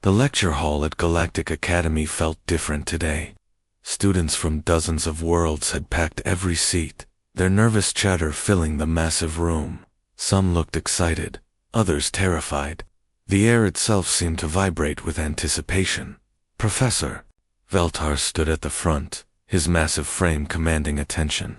The lecture hall at Galactic Academy felt different today. Students from dozens of worlds had packed every seat, their nervous chatter filling the massive room. Some looked excited, others terrified. The air itself seemed to vibrate with anticipation. Professor Veltar stood at the front, his massive frame commanding attention.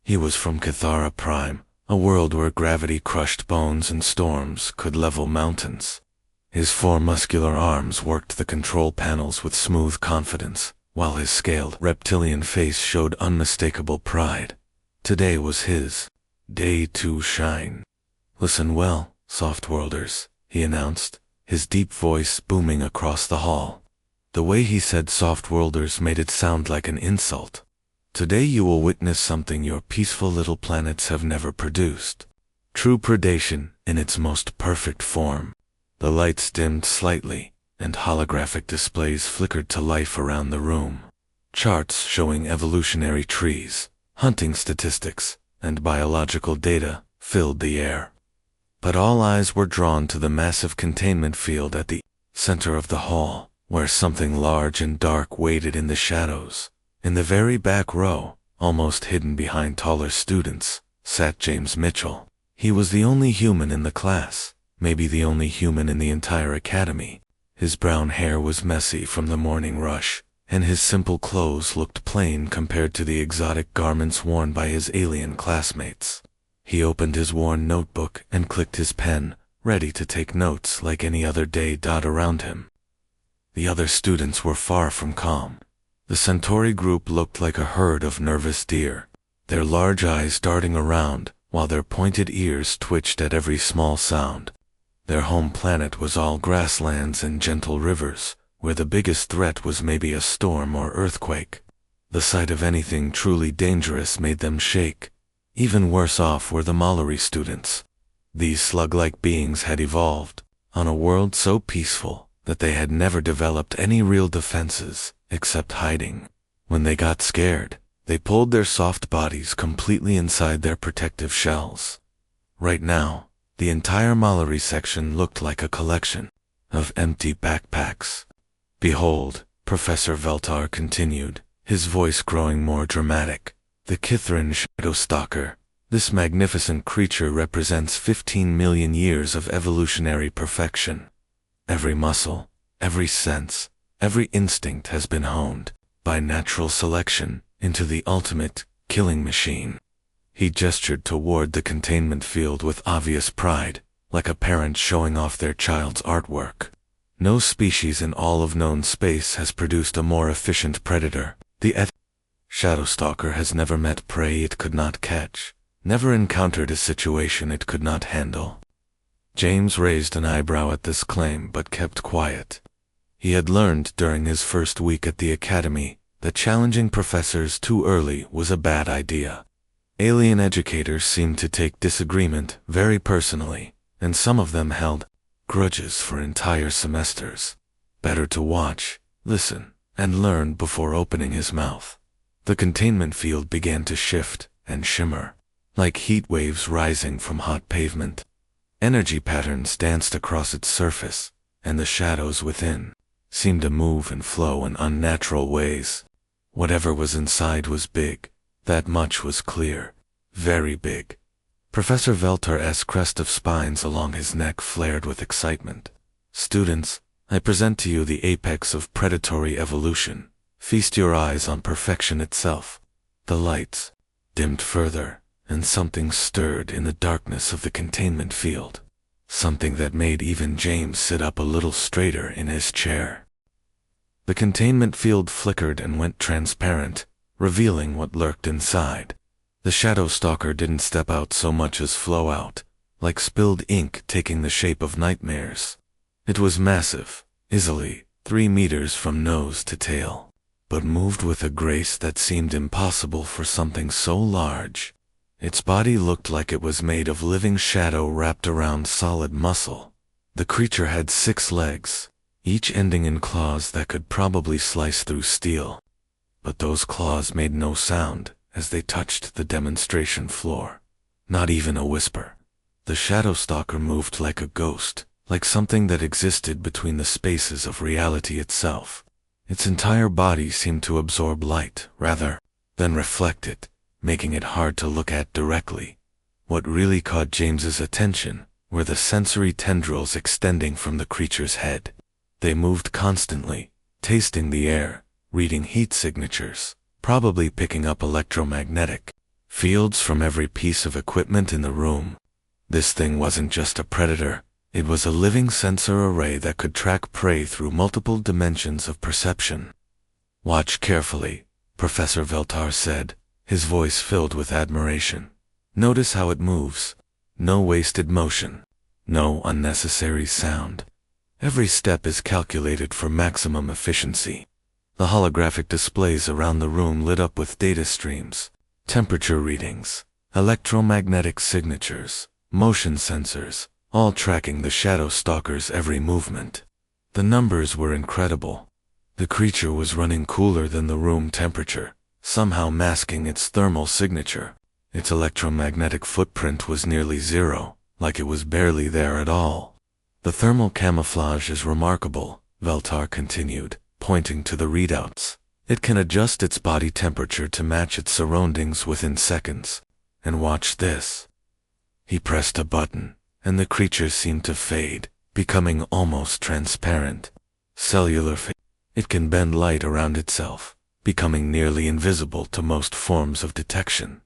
He was from Cathara Prime, a world where gravity crushed bones and storms could level mountains. His four muscular arms worked the control panels with smooth confidence, while his scaled reptilian face showed unmistakable pride. Today was his day to shine. "Listen well, Softworlders," he announced, his deep voice booming across the hall. The way he said Softworlders made it sound like an insult. "Today you will witness something your peaceful little planets have never produced. True predation in its most perfect form." The lights dimmed slightly, and holographic displays flickered to life around the room. Charts showing evolutionary trees, hunting statistics, and biological data filled the air. But all eyes were drawn to the massive containment field at the center of the hall, where something large and dark waited in the shadows. In the very back row, almost hidden behind taller students, sat James Mitchell. He was the only human in the class, maybe the only human in the entire academy. His brown hair was messy from the morning rush, and his simple clothes looked plain compared to the exotic garments worn by his alien classmates. He opened his worn notebook and clicked his pen, ready to take notes like any other day. Around him, the other students were far from calm. The Centauri group looked like a herd of nervous deer, their large eyes darting around, while their pointed ears twitched at every small sound. Their home planet was all grasslands and gentle rivers, where the biggest threat was maybe a storm or earthquake. The sight of anything truly dangerous made them shake. Even worse off were the Mallory students. These slug-like beings had evolved on a world so peaceful that they had never developed any real defenses except hiding. When they got scared, they pulled their soft bodies completely inside their protective shells. Right now, the entire Mallory section looked like a collection of empty backpacks. "Behold," Professor Veltar continued, his voice growing more dramatic, "the Kithran Shadowstalker. This magnificent creature represents 15 million years of evolutionary perfection. Every muscle, every sense, every instinct has been honed, by natural selection, into the ultimate killing machine." He gestured toward the containment field with obvious pride, like a parent showing off their child's artwork. "No species in all of known space has produced a more efficient predator. The Shadowstalker has never met prey it could not catch, never encountered a situation it could not handle." James raised an eyebrow at this claim but kept quiet. He had learned during his first week at the academy that challenging professors too early was a bad idea. Alien educators seemed to take disagreement very personally, and some of them held grudges for entire semesters. Better to watch, listen, and learn before opening his mouth. The containment field began to shift and shimmer, like heat waves rising from hot pavement. Energy patterns danced across its surface, and the shadows within seemed to move and flow in unnatural ways. Whatever was inside was big. That much was clear. Very big. Professor Veltar's crest of spines along his neck flared with excitement. "Students, I present to you the apex of predatory evolution. Feast your eyes on perfection itself." The lights dimmed further, and something stirred in the darkness of the containment field. Something that made even James sit up a little straighter in his chair. The containment field flickered and went transparent, revealing what lurked inside. The Shadowstalker didn't step out so much as flow out, like spilled ink taking the shape of nightmares. It was massive, easily 3 meters from nose to tail, but moved with a grace that seemed impossible for something so large. Its body looked like it was made of living shadow wrapped around solid muscle. The creature had 6 legs, each ending in claws that could probably slice through steel. But those claws made no sound as they touched the demonstration floor. Not even a whisper. The Shadowstalker moved like a ghost, like something that existed between the spaces of reality itself. Its entire body seemed to absorb light, rather than reflect it, making it hard to look at directly. What really caught James's attention were the sensory tendrils extending from the creature's head. They moved constantly, tasting the air, reading heat signatures, probably picking up electromagnetic fields from every piece of equipment in the room. This thing wasn't just a predator, it was a living sensor array that could track prey through multiple dimensions of perception. "Watch carefully," Professor Veltar said, his voice filled with admiration. "Notice how it moves. No wasted motion. No unnecessary sound. Every step is calculated for maximum efficiency." The holographic displays around the room lit up with data streams, temperature readings, electromagnetic signatures, motion sensors, all tracking the Shadow Stalker's every movement. The numbers were incredible. The creature was running cooler than the room temperature, somehow masking its thermal signature. Its electromagnetic footprint was nearly zero, like it was barely there at all. "The thermal camouflage is remarkable," Veltar continued, pointing to the readouts. "It can adjust its body temperature to match its surroundings within seconds. And watch this." He pressed a button, and the creature seemed to fade, becoming almost transparent. Cellular fade. It can bend light around itself, becoming nearly invisible to most forms of detection.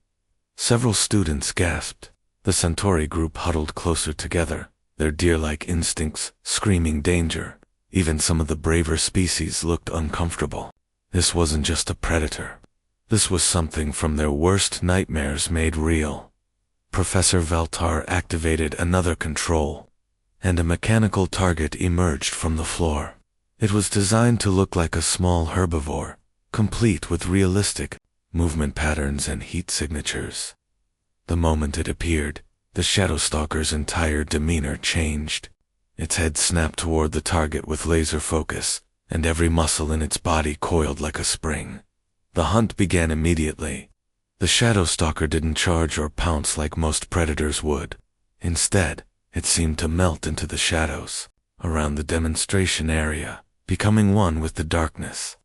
Several students gasped. The Centauri group huddled closer together, their deer-like instincts screaming danger. Even some of the braver species looked uncomfortable. This wasn't just a predator. This was something from their worst nightmares made real. Professor Veltar activated another control, and a mechanical target emerged from the floor. It was designed to look like a small herbivore, complete with realistic movement patterns and heat signatures. The moment it appeared, the Shadow Stalker's entire demeanor changed. Its head snapped toward the target with laser focus, and every muscle in its body coiled like a spring. The hunt began immediately. The Shadow Stalker didn't charge or pounce like most predators would. Instead, it seemed to melt into the shadows around the demonstration area, becoming one with the darkness.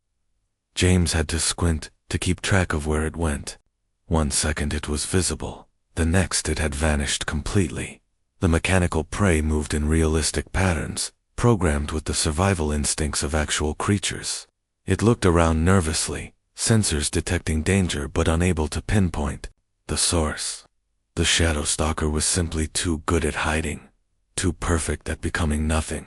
James had to squint to keep track of where it went. 1 second it was visible, the next it had vanished completely. The mechanical prey moved in realistic patterns, programmed with the survival instincts of actual creatures. It looked around nervously, sensors detecting danger but unable to pinpoint the source. The Shadow Stalker was simply too good at hiding, too perfect at becoming nothing.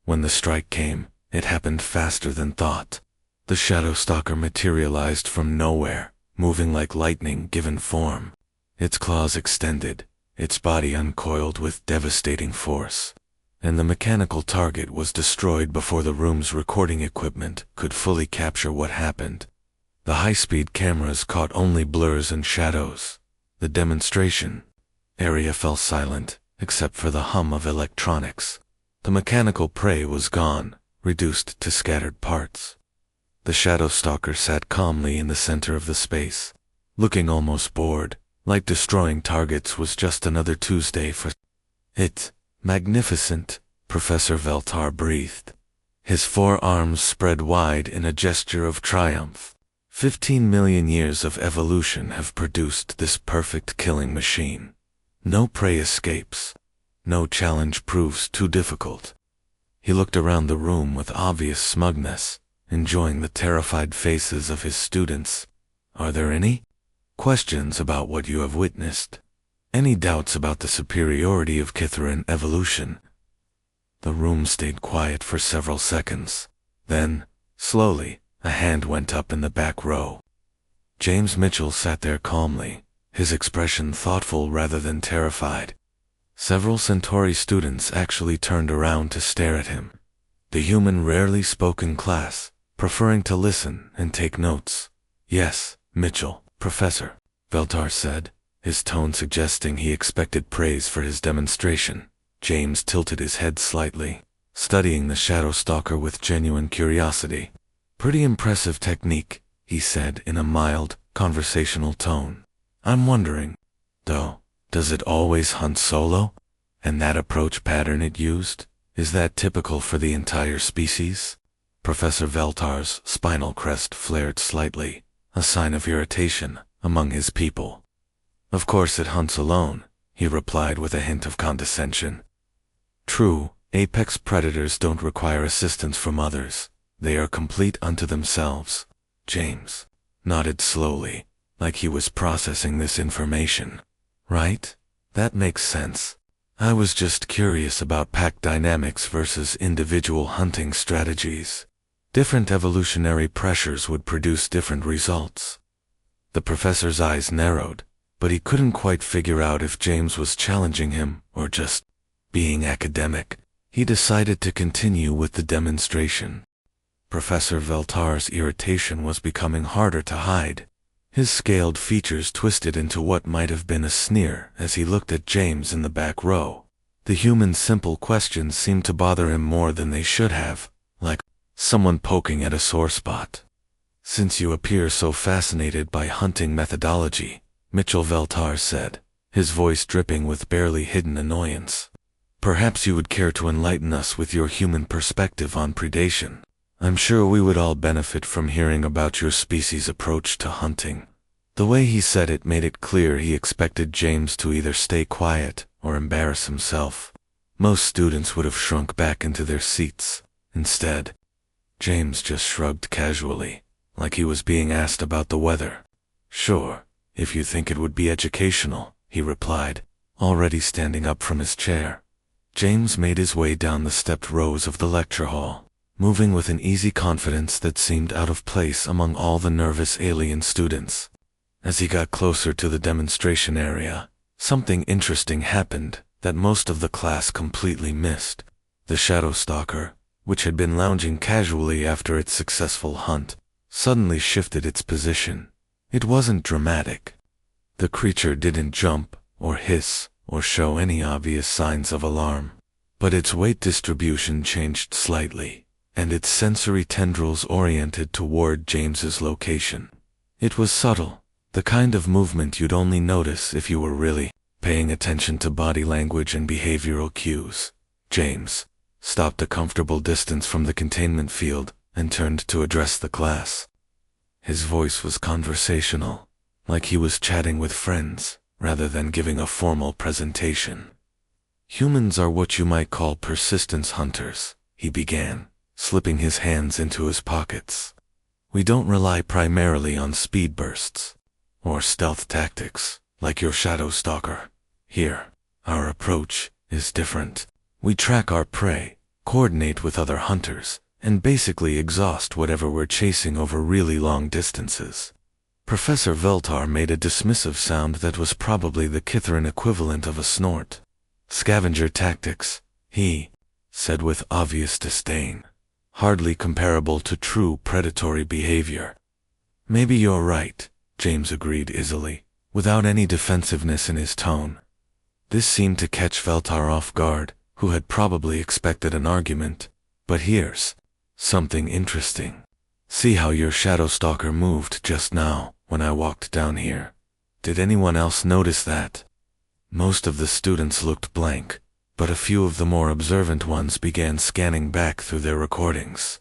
When the strike came, it happened faster than thought. The Shadow Stalker materialized from nowhere, moving like lightning given form. Its claws extended, its body uncoiled with devastating force, and the mechanical target was destroyed before the room's recording equipment could fully capture what happened. The high-speed cameras caught only blurs and shadows. The demonstration area fell silent, except for the hum of electronics. The mechanical prey was gone, reduced to scattered parts. The Shadow Stalker sat calmly in the center of the space, looking almost bored, like destroying targets was just another Tuesday for it. "Magnificent," Professor Veltar breathed. His forearms spread wide in a gesture of triumph. 15 million years of evolution have produced this perfect killing machine. No prey escapes. No challenge proves too difficult. He looked around the room with obvious smugness, enjoying the terrified faces of his students. "Are there any questions about what you have witnessed? Any doubts about the superiority of Kitharan evolution?" The room stayed quiet for several seconds. Then, slowly, a hand went up in the back row. James Mitchell sat there calmly, his expression thoughtful rather than terrified. Several Centauri students actually turned around to stare at him. The human rarely spoke in class, preferring to listen and take notes. "Yes, Mitchell, Professor," Veltar said, his tone suggesting he expected praise for his demonstration. James tilted his head slightly, studying the Shadow Stalker with genuine curiosity. "Pretty impressive technique," he said in a mild, conversational tone. "I'm wondering, though, does it always hunt solo? And that approach pattern it used, Is that typical for the entire species? Professor Veltar's spinal crest flared slightly, a sign of irritation among his people. Of course it hunts alone, he replied with a hint of condescension. True, apex predators don't require assistance from others. They are complete unto themselves. James nodded slowly, like he was processing this information. Right? That makes sense. I was just curious about pack dynamics versus individual hunting strategies. Different evolutionary pressures would produce different results. The professor's eyes narrowed, but he couldn't quite figure out if James was challenging him or just being academic. He decided to continue with the demonstration. Professor Veltar's irritation was becoming harder to hide. His scaled features twisted into what might have been a sneer as he looked at James in the back row. The human's simple questions seemed to bother him more than they should have, like someone poking at a sore spot. Since you appear so fascinated by hunting methodology, Mitchell Veltar said, his voice dripping with barely hidden annoyance, perhaps you would care to enlighten us with your human perspective on predation. I'm sure we would all benefit from hearing about your species' approach to hunting. The way he said it made it clear he expected James to either stay quiet or embarrass himself. Most students would have shrunk back into their seats. Instead, James just shrugged casually, like he was being asked about the weather. Sure, if you think it would be educational, he replied, already standing up from his chair. James made his way down the stepped rows of the lecture hall, moving with an easy confidence that seemed out of place among all the nervous alien students. As he got closer to the demonstration area, something interesting happened that most of the class completely missed. The shadow stalker, which had been lounging casually after its successful hunt, suddenly shifted its position. It wasn't dramatic. The creature didn't jump, or hiss, or show any obvious signs of alarm. But its weight distribution changed slightly, and its sensory tendrils oriented toward James's location. It was subtle, the kind of movement you'd only notice if you were really paying attention to body language and behavioral cues. James stopped a comfortable distance from the containment field and turned to address the class. His voice was conversational, like he was chatting with friends, rather than giving a formal presentation. Humans are what you might call persistence hunters, he began, slipping his hands into his pockets. We don't rely primarily on speed bursts or stealth tactics, like your shadow stalker. Here, our approach is different. We track our prey, coordinate with other hunters, and basically exhaust whatever we're chasing over really long distances. Professor Veltar made a dismissive sound that was probably the Kithran equivalent of a snort. Scavenger tactics, he said with obvious disdain. Hardly comparable to true predatory behavior. Maybe you're right, James agreed easily, without any defensiveness in his tone. This seemed to catch Veltar off guard, who had probably expected an argument. But here's something interesting. See how your shadow stalker moved just now when I walked down here. Did anyone else notice that? Most of the students looked blank, but a few of the more observant ones began scanning back through their recordings.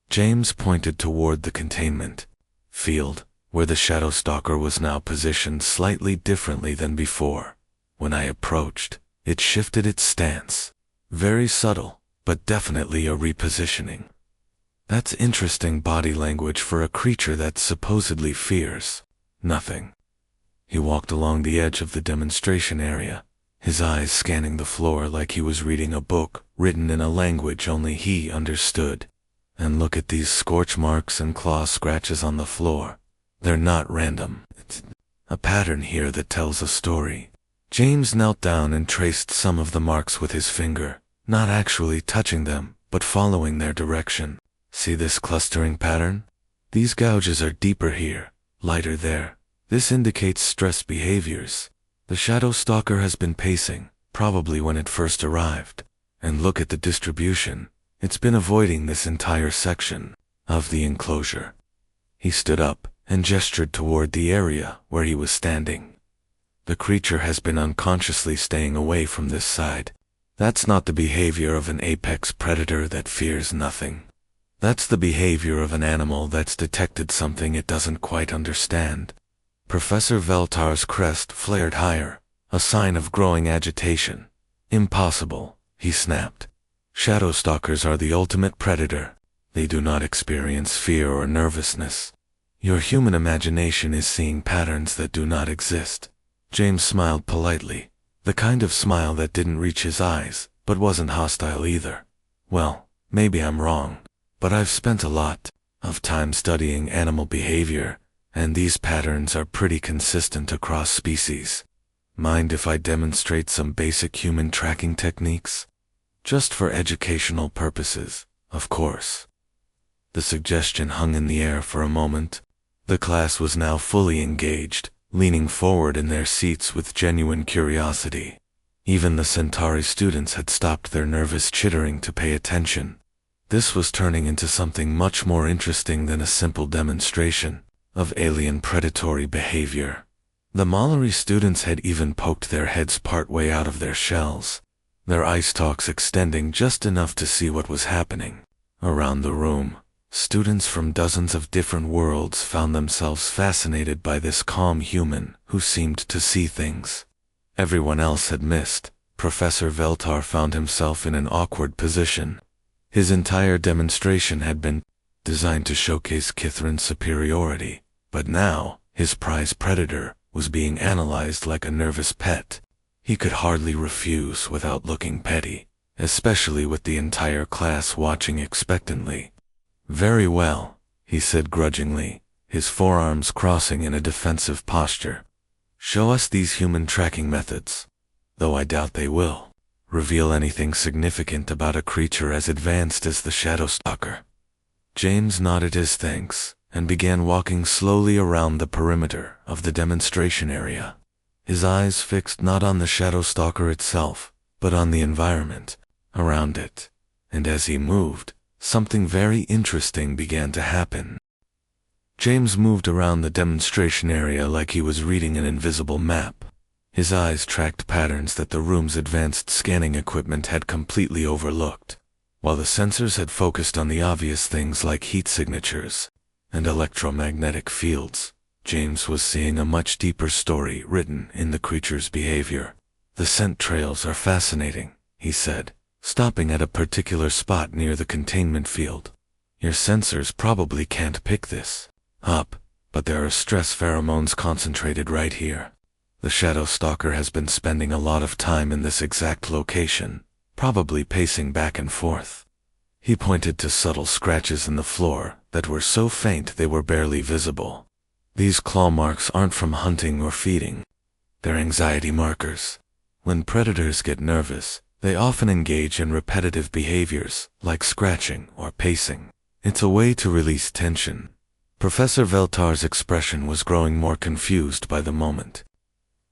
James pointed toward the containment field, where the shadow stalker was now positioned slightly differently than before. When I approached, it shifted its stance. Very subtle, but definitely a repositioning. That's interesting body language for a creature that supposedly fears nothing. He walked along the edge of the demonstration area, his eyes scanning the floor like he was reading a book written in a language only he understood. And look at these scorch marks and claw scratches on the floor. They're not random. It's a pattern here that tells a story. James knelt down and traced some of the marks with his finger, not actually touching them, but following their direction. See this clustering pattern? These gouges are deeper here, lighter there. This indicates stress behaviors. The shadow stalker has been pacing, probably when it first arrived. And look at the distribution. It's been avoiding this entire section of the enclosure. He stood up and gestured toward the area where he was standing. The creature has been unconsciously staying away from this side. That's not the behavior of an apex predator that fears nothing. That's the behavior of an animal that's detected something it doesn't quite understand. Professor Veltar's crest flared higher, a sign of growing agitation. Impossible, he snapped. Shadowstalkers are the ultimate predator. They do not experience fear or nervousness. Your human imagination is seeing patterns that do not exist. James smiled politely, the kind of smile that didn't reach his eyes, but wasn't hostile either. Well, maybe I'm wrong, but I've spent a lot of time studying animal behavior, and these patterns are pretty consistent across species. Mind if I demonstrate some basic human tracking techniques? Just for educational purposes, of course. The suggestion hung in the air for a moment. The class was now fully engaged, leaning forward in their seats with genuine curiosity. Even the Centauri students had stopped their nervous chittering to pay attention. This was turning into something much more interesting than a simple demonstration of alien predatory behavior. The Mallory students had even poked their heads partway out of their shells, their eye stalks extending just enough to see what was happening. Around the room, students from dozens of different worlds found themselves fascinated by this calm human who seemed to see things everyone else had missed. Professor Veltar found himself in an awkward position. His entire demonstration had been designed to showcase Kithrin's superiority, but now, his prize predator was being analyzed like a nervous pet. He could hardly refuse without looking petty, especially with the entire class watching expectantly. Very well, he said grudgingly, his forearms crossing in a defensive posture. Show us these human tracking methods, though I doubt they will reveal anything significant about a creature as advanced as the Shadowstalker. James nodded his thanks and began walking slowly around the perimeter of the demonstration area, his eyes fixed not on the Shadowstalker itself, but on the environment around it. And as he moved, something very interesting began to happen. James moved around the demonstration area like he was reading an invisible map. His eyes tracked patterns that the room's advanced scanning equipment had completely overlooked. While the sensors had focused on the obvious things like heat signatures and electromagnetic fields, James was seeing a much deeper story written in the creature's behavior. The scent trails are fascinating, he said, stopping at a particular spot near the containment field. Your sensors probably can't pick this up, but there are stress pheromones concentrated right here. The Shadowstalker has been spending a lot of time in this exact location, probably pacing back and forth. He pointed to subtle scratches in the floor that were so faint they were barely visible. These claw marks aren't from hunting or feeding. They're anxiety markers. When predators get nervous, they often engage in repetitive behaviors, like scratching or pacing. It's a way to release tension. Professor Veltar's expression was growing more confused by the moment.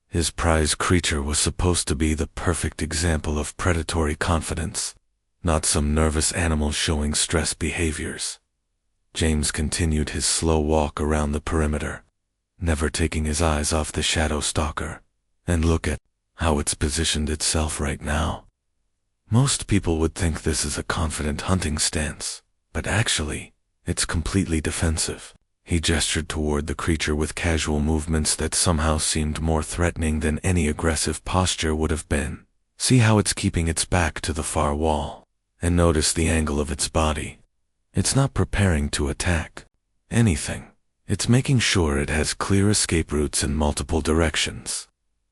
His prize creature was supposed to be the perfect example of predatory confidence, not some nervous animal showing stress behaviors. James continued his slow walk around the perimeter, never taking his eyes off the Shadowstalker. And look at how it's positioned itself right now. Most people would think this is a confident hunting stance, but actually, it's completely defensive. He gestured toward the creature with casual movements that somehow seemed more threatening than any aggressive posture would have been. See how it's keeping its back to the far wall, and notice the angle of its body. It's not preparing to attack anything. It's making sure it has clear escape routes in multiple directions.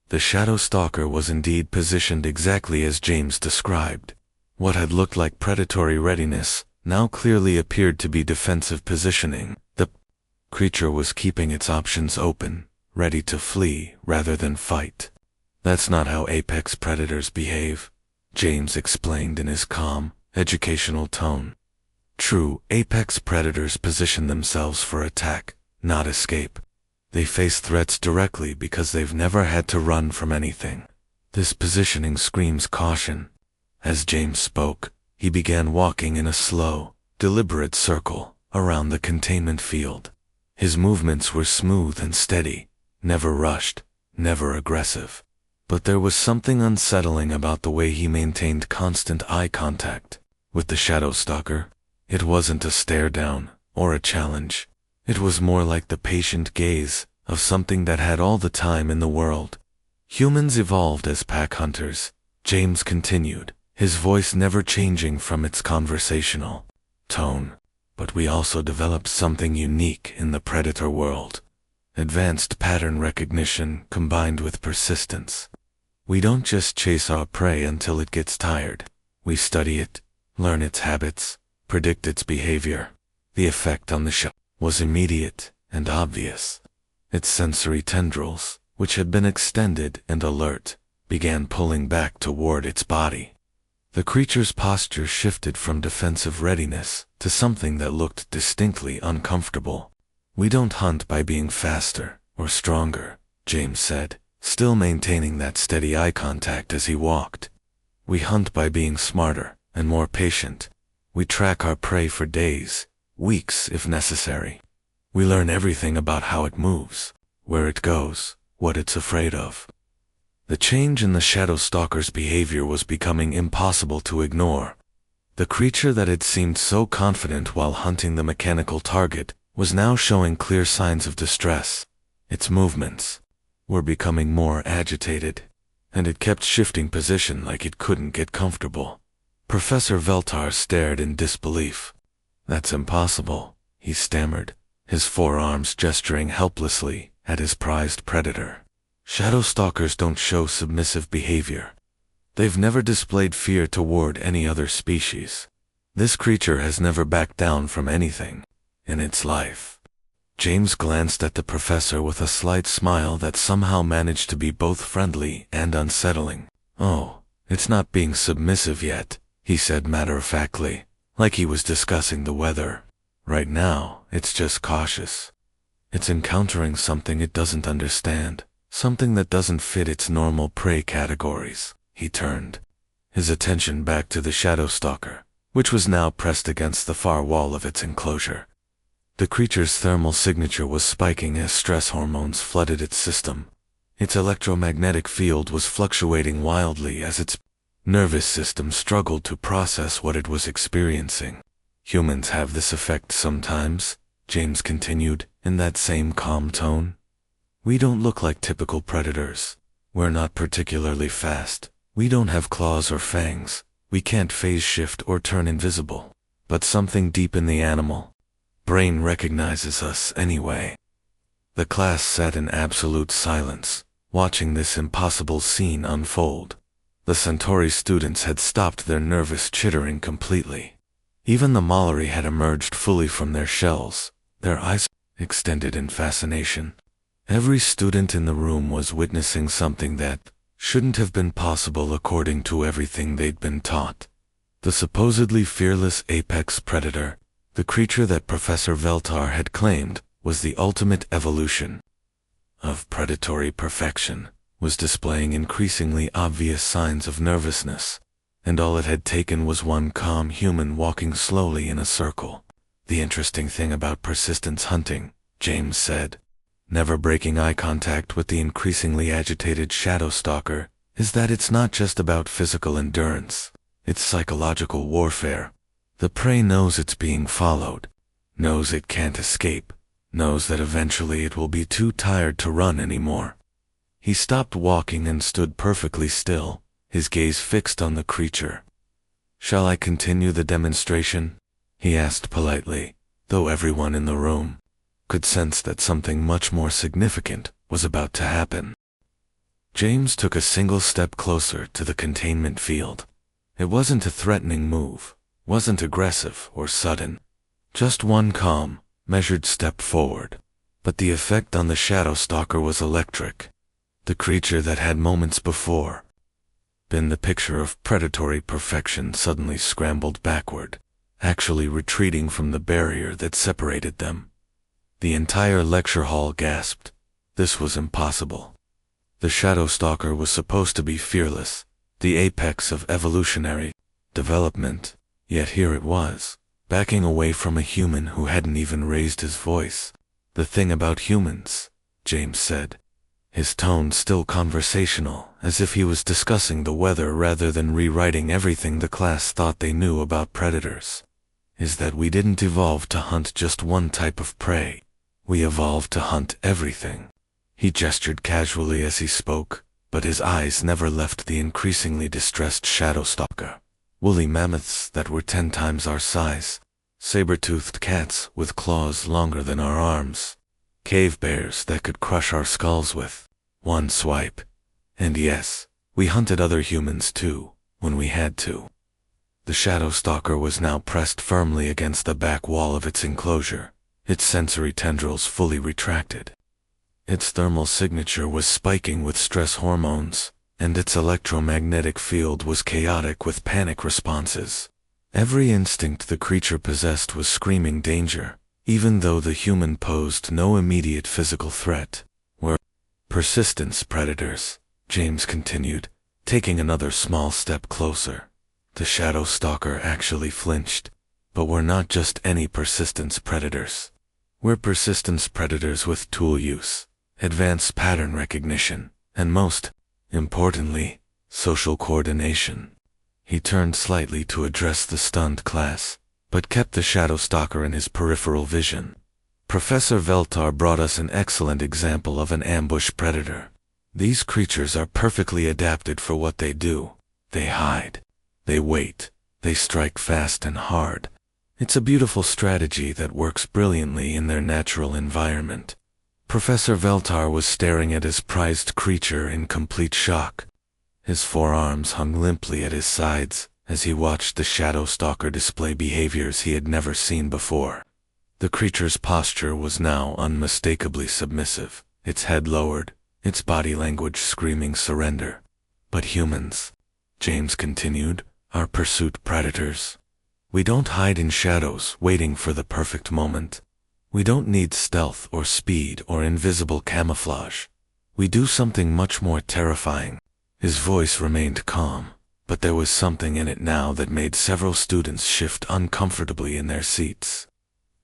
The Shadowstalker was indeed positioned exactly as James described. What had looked like predatory readiness now clearly appeared to be defensive positioning. The creature was keeping its options open, ready to flee rather than fight. That's not how apex predators behave, James explained in his calm, educational tone. True apex predators position themselves for attack, not escape. They face threats directly because they've never had to run from anything. This positioning screams caution. As James spoke, he began walking in a slow, deliberate circle around the containment field. His movements were smooth and steady, never rushed, never aggressive. But there was something unsettling about the way he maintained constant eye contact with the Shadow Stalker. It wasn't a stare down or a challenge. It was more like the patient gaze of something that had all the time in the world. Humans evolved as pack hunters, James continued, his voice never changing from its conversational tone. But we also developed something unique in the predator world. Advanced pattern recognition combined with persistence. We don't just chase our prey until it gets tired. We study it, learn its habits, predict its behavior. The effect on the show was immediate and obvious. Its sensory tendrils, which had been extended and alert, began pulling back toward its body. The creature's posture shifted from defensive readiness to something that looked distinctly uncomfortable. We don't hunt by being faster or stronger, James said, still maintaining that steady eye contact as he walked. We hunt by being smarter and more patient. We track our prey for days, weeks if necessary. We learn everything about how it moves, where it goes, what it's afraid of. The change in the Shadow Stalker's behavior was becoming impossible to ignore. The creature that had seemed so confident while hunting the mechanical target was now showing clear signs of distress. Its movements were becoming more agitated, and it kept shifting position like it couldn't get comfortable. Professor Veltar stared in disbelief. "That's impossible," he stammered, his forearms gesturing helplessly at his prized predator. Shadow Stalkers don't show submissive behavior. They've never displayed fear toward any other species. This creature has never backed down from anything in its life. James glanced at the professor with a slight smile that somehow managed to be both friendly and unsettling. "Oh, it's not being submissive yet," he said matter-of-factly, like he was discussing the weather. "Right now, it's just cautious. It's encountering something it doesn't understand, something that doesn't fit its normal prey categories." He turned his attention back to the Shadow Stalker, which was now pressed against the far wall of its enclosure. The creature's thermal signature was spiking as stress hormones flooded its system. Its electromagnetic field was fluctuating wildly as its nervous system struggled to process what it was experiencing. "Humans have this effect sometimes," James continued, in that same calm tone. "We don't look like typical predators. We're not particularly fast. We don't have claws or fangs. We can't phase shift or turn invisible. But something deep in the animal brain recognizes us anyway." The class sat in absolute silence, watching this impossible scene unfold. The Centauri students had stopped their nervous chittering completely. Even the Mallory had emerged fully from their shells, their eyes extended in fascination. Every student in the room was witnessing something that shouldn't have been possible according to everything they'd been taught. The supposedly fearless apex predator, the creature that Professor Veltar had claimed was the ultimate evolution of predatory perfection, was displaying increasingly obvious signs of nervousness, and all it had taken was one calm human walking slowly in a circle. "The interesting thing about persistence hunting," James said, never breaking eye contact with the increasingly agitated Shadow Stalker, "is that it's not just about physical endurance. It's psychological warfare. The prey knows it's being followed, knows it can't escape, knows that eventually it will be too tired to run anymore." He stopped walking and stood perfectly still, his gaze fixed on the creature. "Shall I continue the demonstration?" he asked politely, though everyone in the room could sense that something much more significant was about to happen. James took a single step closer to the containment field. It wasn't a threatening move, wasn't aggressive or sudden. Just one calm, measured step forward. But the effect on the Shadow Stalker was electric. The creature that had moments before been the picture of predatory perfection suddenly scrambled backward, actually retreating from the barrier that separated them. The entire lecture hall gasped. This was impossible. The Shadow Stalker was supposed to be fearless, the apex of evolutionary development, yet here it was, backing away from a human who hadn't even raised his voice. "The thing about humans," James said, his tone still conversational, as if he was discussing the weather rather than rewriting everything the class thought they knew about predators. Is that we didn't evolve to hunt just one type of prey. We evolved to hunt everything. He gestured casually as he spoke, but his eyes never left the increasingly distressed shadow stalker. Woolly mammoths that were 10 times our size, saber-toothed cats with claws longer than our arms, cave bears that could crush our skulls with one swipe. And yes, we hunted other humans too, when we had to. The shadow stalker was now pressed firmly against the back wall of its enclosure, its sensory tendrils fully retracted. Its thermal signature was spiking with stress hormones, and its electromagnetic field was chaotic with panic responses. Every instinct the creature possessed was screaming danger, even though the human posed no immediate physical threat. We're persistence predators, James continued, taking another small step closer. The shadow stalker actually flinched. But we're not just any persistence predators. We're persistence predators with tool use, advanced pattern recognition, and most importantly, social coordination. He turned slightly to address the stunned class, but kept the shadow stalker in his peripheral vision. Professor Veltar brought us an excellent example of an ambush predator. These creatures are perfectly adapted for what they do. They hide. They wait. They strike fast and hard. It's a beautiful strategy that works brilliantly in their natural environment. Professor Veltar was staring at his prized creature in complete shock. His forearms hung limply at his sides as he watched the shadow stalker display behaviors he had never seen before. The creature's posture was now unmistakably submissive, its head lowered, its body language screaming surrender. But humans, James continued, are pursuit predators. We don't hide in shadows waiting for the perfect moment. We don't need stealth or speed or invisible camouflage. We do something much more terrifying. His voice remained calm, but there was something in it now that made several students shift uncomfortably in their seats.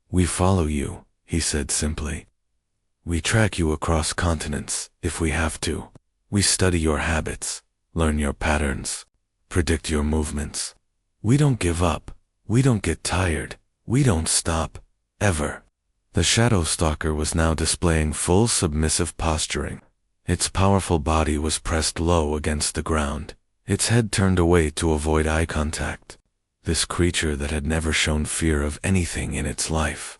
We follow you, he said simply. We track you across continents, if we have to. We study your habits, learn your patterns, predict your movements. We don't give up. We don't get tired. We don't stop. Ever. The shadow stalker was now displaying full submissive posturing. Its powerful body was pressed low against the ground, its head turned away to avoid eye contact. This creature that had never shown fear of anything in its life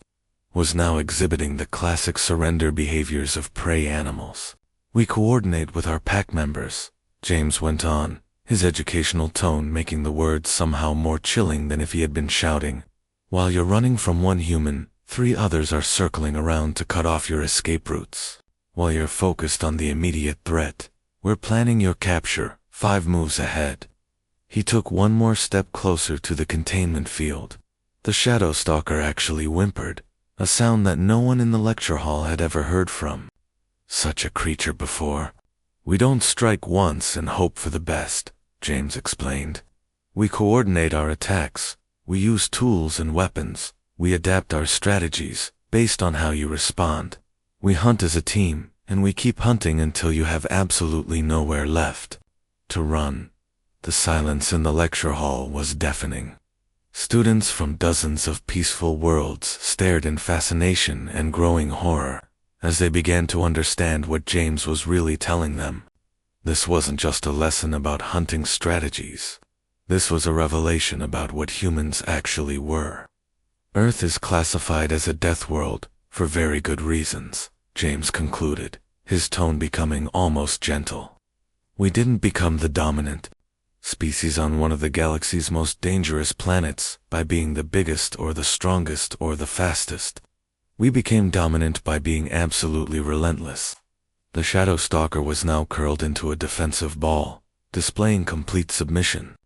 was now exhibiting the classic surrender behaviors of prey animals. We coordinate with our pack members, James went on, his educational tone making the words somehow more chilling than if he had been shouting. While you're running from one human, 3 others are circling around to cut off your escape routes. While you're focused on the immediate threat, we're planning your capture, 5 moves ahead. He took one more step closer to the containment field. The shadow stalker actually whimpered, a sound that no one in the lecture hall had ever heard from such a creature before. We don't strike once and hope for the best, James explained. We coordinate our attacks, we use tools and weapons, we adapt our strategies based on how you respond. We hunt as a team, and we keep hunting until you have absolutely nowhere left to run. The silence in the lecture hall was deafening. Students from dozens of peaceful worlds stared in fascination and growing horror as they began to understand what James was really telling them. This wasn't just a lesson about hunting strategies. This was a revelation about what humans actually were. Earth is classified as a death world for very good reasons, James concluded, his tone becoming almost gentle. We didn't become the dominant species on one of the galaxy's most dangerous planets by being the biggest or the strongest or the fastest. We became dominant by being absolutely relentless. The shadow stalker was now curled into a defensive ball, displaying complete submission.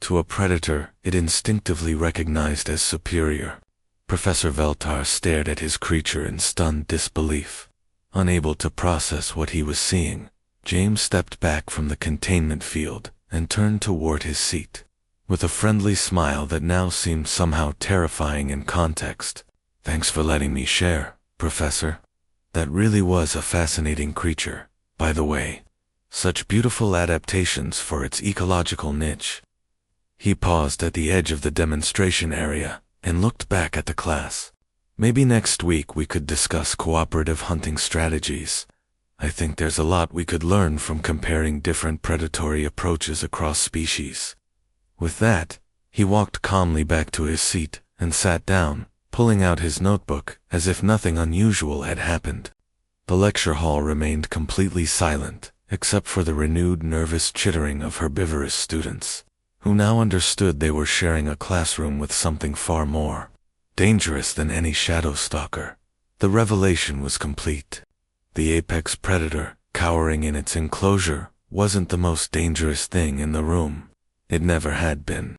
To a predator, it instinctively recognized as superior. Professor Veltar stared at his creature in stunned disbelief. Unable to process what he was seeing, James stepped back from the containment field and turned toward his seat. With a friendly smile that now seemed somehow terrifying in context. Thanks for letting me share, Professor. That really was a fascinating creature. by the way. Such beautiful adaptations for its ecological niche. He paused at the edge of the demonstration area and looked back at the class. Maybe next week we could discuss cooperative hunting strategies. I think there's a lot we could learn from comparing different predatory approaches across species. With that, he walked calmly back to his seat and sat down, pulling out his notebook as if nothing unusual had happened. The lecture hall remained completely silent, except for the renewed nervous chittering of herbivorous students, who now understood they were sharing a classroom with something far more dangerous than any shadow stalker. The revelation was complete. The apex predator, cowering in its enclosure, wasn't the most dangerous thing in the room. It never had been.